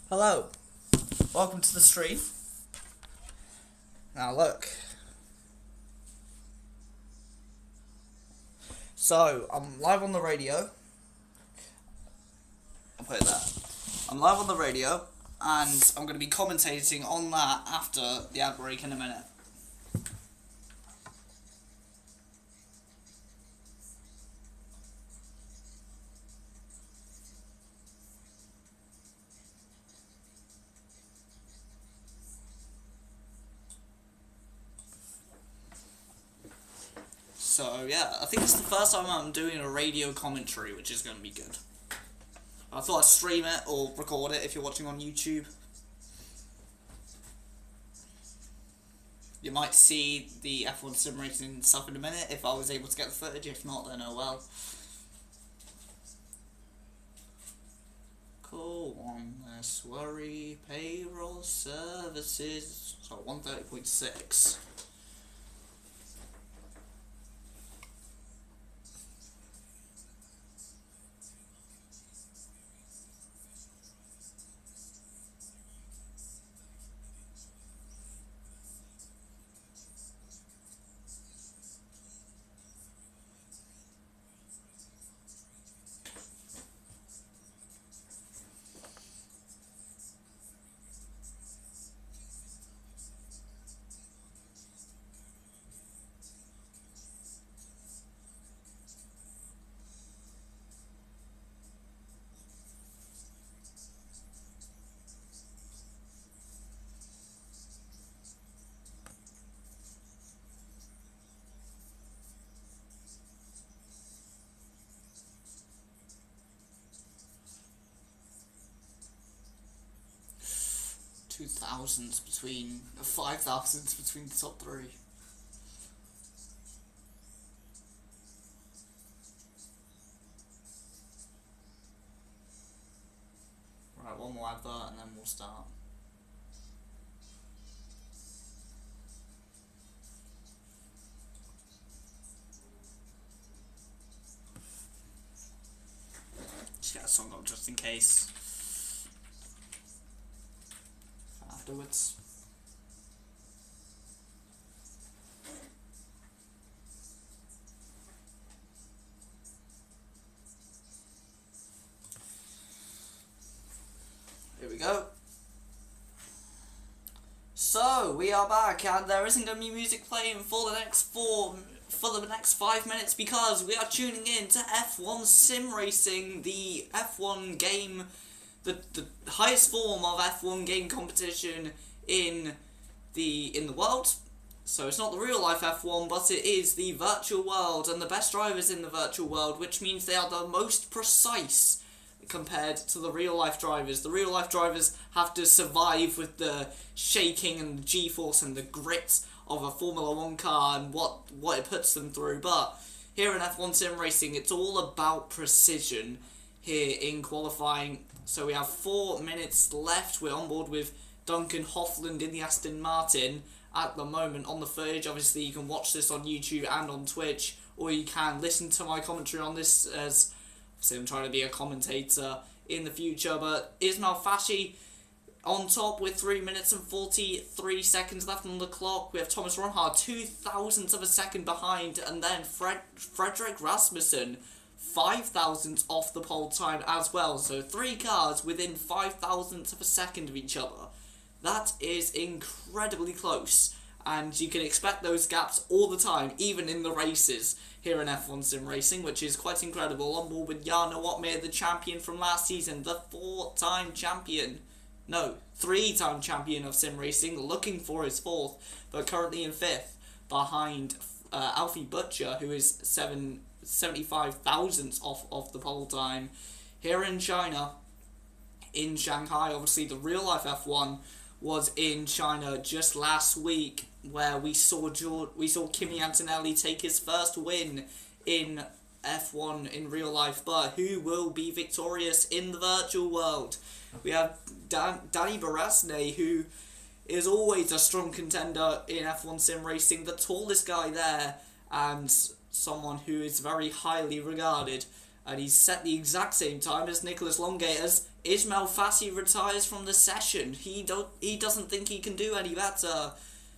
Hello, welcome to the stream. Now look, so I'm live on the radio. I'll put it there. I'm live on the radio, and I'm going to be commentating on that after the ad break in a minute. So yeah, I think it's the first time I'm doing a radio commentary, which is going to be good. I thought I'd stream it or record it if you're watching on YouTube. You might see the F1 sim racing stuff in a minute if I was able to get the footage. If not, then oh well. Cool, on this worry, payroll services. So 130.6. Five thousands between the top three. Right, one more advert and then we'll start. Just get a song up just in case. Afterwards. Here we go. So we are back, and there isn't going to be music playing for the next 5 minutes because we are tuning in to F1 sim racing, the F1 game, the highest form of F1 game competition in the world. So it's not the real life F1, but it is the virtual world, and the best drivers in the virtual world, which means they are the most precise compared to the real life drivers. The real life drivers have to survive with the shaking and the G-force and the grit of a Formula 1 car and what it puts them through. But here in F1 sim racing, it's all about precision here in qualifying. So we have 4 minutes left. We're on board with Duncan Hoffland in the Aston Martin at the moment on the footage. Obviously, you can watch this on YouTube and on Twitch, or you can listen to my commentary on this as I'm trying to be a commentator in the future. But Ismail Fashi on top with 3 minutes and 43 seconds left on the clock. We have Thomas Ronhard 0.02 of a second behind, and then Frederick Rasmussen 0.05 off the pole time as well. So 3 cars within 0.05 of a second of each other. That is incredibly close, and you can expect those gaps all the time, even in the races here in F1 sim racing, which is quite incredible. On board with Jarno Otmir, the champion from last season, the 3-time champion of sim racing, looking for his 4th, but currently in 5th, behind Alfie Butcher, who is 75 thousandths off the pole time. Here in China, in Shanghai, obviously the real life F1 was in China just last week, where we saw Kimi Antonelli take his first win in F1 in real life. But who will be victorious in the virtual world? We have Danny Barasne, who is always a strong contender in F1 sim racing, the tallest guy there, and someone who is very highly regarded. And he's set the exact same time as Nicholas Longaters Ismail Fassi retires from the session. He doesn't think he can do any better.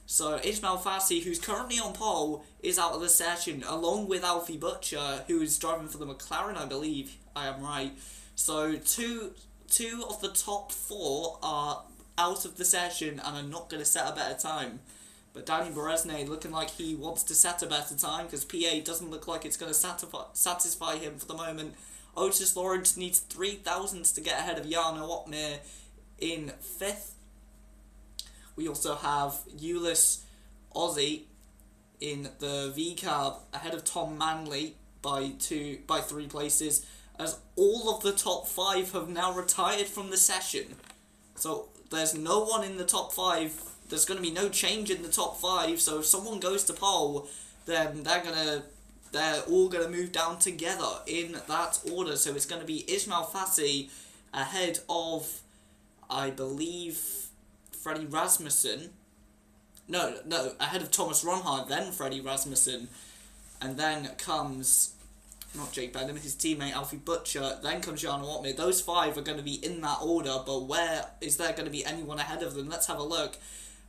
So Ismail Fassi, who's currently on pole, is out of the session, along with Alfie Butcher, who is driving for the McLaren, I believe. I am right. So two of the top 4 are out of the session and are not going to set a better time. But Danny Berezne looking like he wants to set a better time, because P8 doesn't look like it's going to satisfy him for the moment. Otis Lawrence needs 3 thousandths to get ahead of Jarno Opmeer in 5th. We also have Ulyss Ozzy in the V-Cab ahead of Tom Manley by 3 places, as all of the top 5 have now retired from the session. So there's no one in the top 5. There's going to be no change in the top 5. So if someone goes to pole, then they're all going to move down together in that order. So it's going to be Ismail Fassi ahead of, I believe, Freddie Rasmussen. No, ahead of Thomas Ronhard, then Freddie Rasmussen. And then comes, not Jake Benham, his teammate Alfie Butcher. Then comes Jarno Opmeer. Those 5 are going to be in that order, but where is there going to be anyone ahead of them? Let's have a look.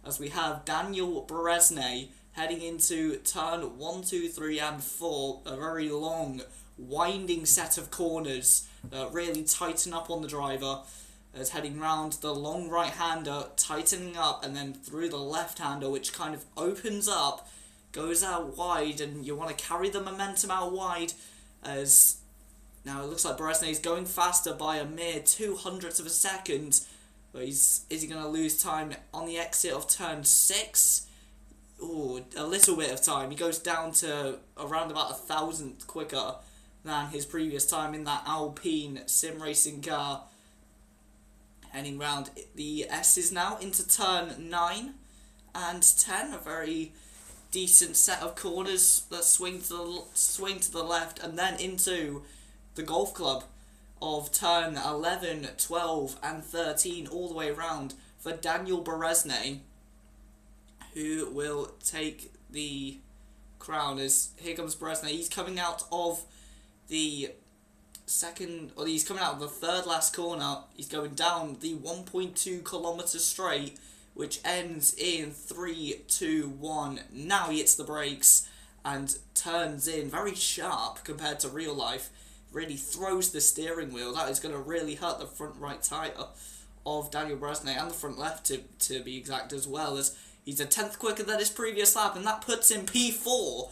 As we have Daniel Berezne heading into turn 1, 2, 3, and 4. A very long, winding set of corners that really tighten up on the driver. As heading round the long right-hander, tightening up, and then through the left-hander, which kind of opens up, goes out wide, and you want to carry the momentum out wide. As now it looks like Berezne is going faster by a mere 0.02 of a second. But is he going to lose time on the exit of turn 6? Ooh, a little bit of time. He goes down to around about 1,000th quicker than his previous time in that Alpine sim racing car. Heading round the S's now into turn 9 and 10. A very decent set of corners that swing to the left, and then into the golf club of turn 11, 12, and 13 all the way around for Daniel Berezne, who will take the crown. As here comes Berezne. He's coming out of the he's coming out of the third last corner. He's going down the 1.2 kilometre straight, which ends in 3, 2, 1. Now he hits the brakes and turns in very sharp compared to real life. Really throws the steering wheel. That is going to really hurt the front right tyre of Daniel Berezne, and the front left to be exact as well, as he's a 10th quicker than his previous lap, and that puts him P4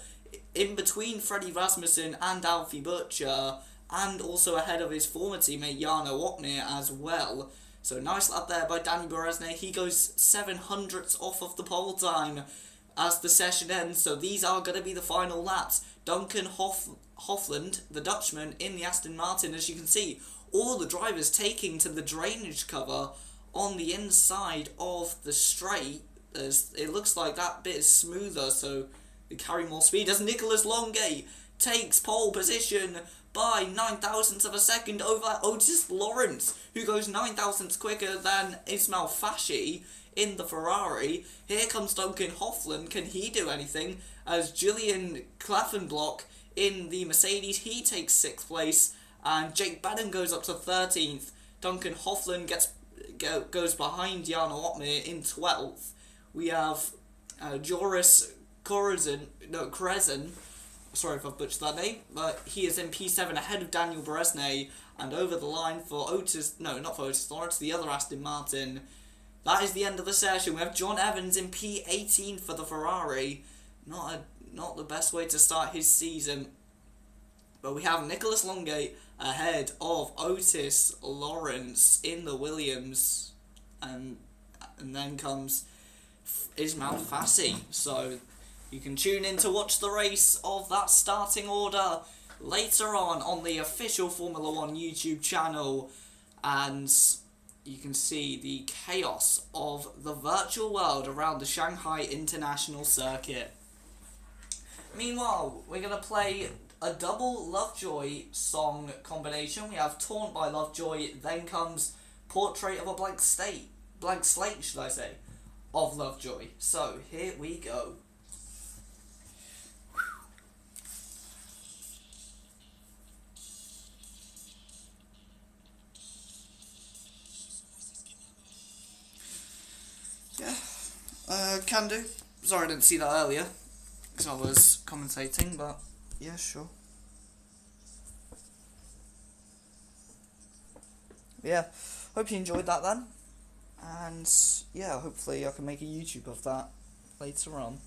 in between Freddie Rasmussen and Alfie Butcher, and also ahead of his former teammate Jarno Opmeer as well. So nice lap there by Danny Berezne. He goes 700ths off of the pole time as the session ends. So these are going to be the final laps. Duncan Hofland, the Dutchman, in the Aston Martin. As you can see, all the drivers taking to the drainage cover on the inside of the straight. It looks like that bit is smoother, so they carry more speed. As Nicholas Longate takes pole position by 9 thousandths of a second over Otis Lawrence, who goes 9 thousandths quicker than Ismail Fassi in the Ferrari. Here comes Duncan Hofland. Can he do anything? As Julian Klaffenblock in the Mercedes, he takes 6th place, and Jake Benham goes up to 13th. Duncan Hofland goes behind Jarno Opmeer in 12th. We have Joris Crescent. Sorry if I've butchered that name, but he is in P7 ahead of Daniel Berezne, and over the line for not for Otis Lawrence, the other Aston Martin. That is the end of the session. We have John Evans in P18 for the Ferrari. Not the best way to start his season. But we have Nicholas Longate ahead of Otis Lawrence in the Williams, and then comes Ismail Fassi. So you can tune in to watch the race of that starting order later on the official Formula 1 YouTube channel, and you can see the chaos of the virtual world around the Shanghai International Circuit. Meanwhile, we're going to play a double Lovejoy song combination. We have Taunt by Lovejoy, then comes Portrait of a Blank Slate, should I say, of Lovejoy. So, here we go. Yeah, can do. Sorry I didn't see that earlier, because I was commentating, but yeah, sure. Yeah, hope you enjoyed that then, and yeah, hopefully I can make a YouTube of that later on.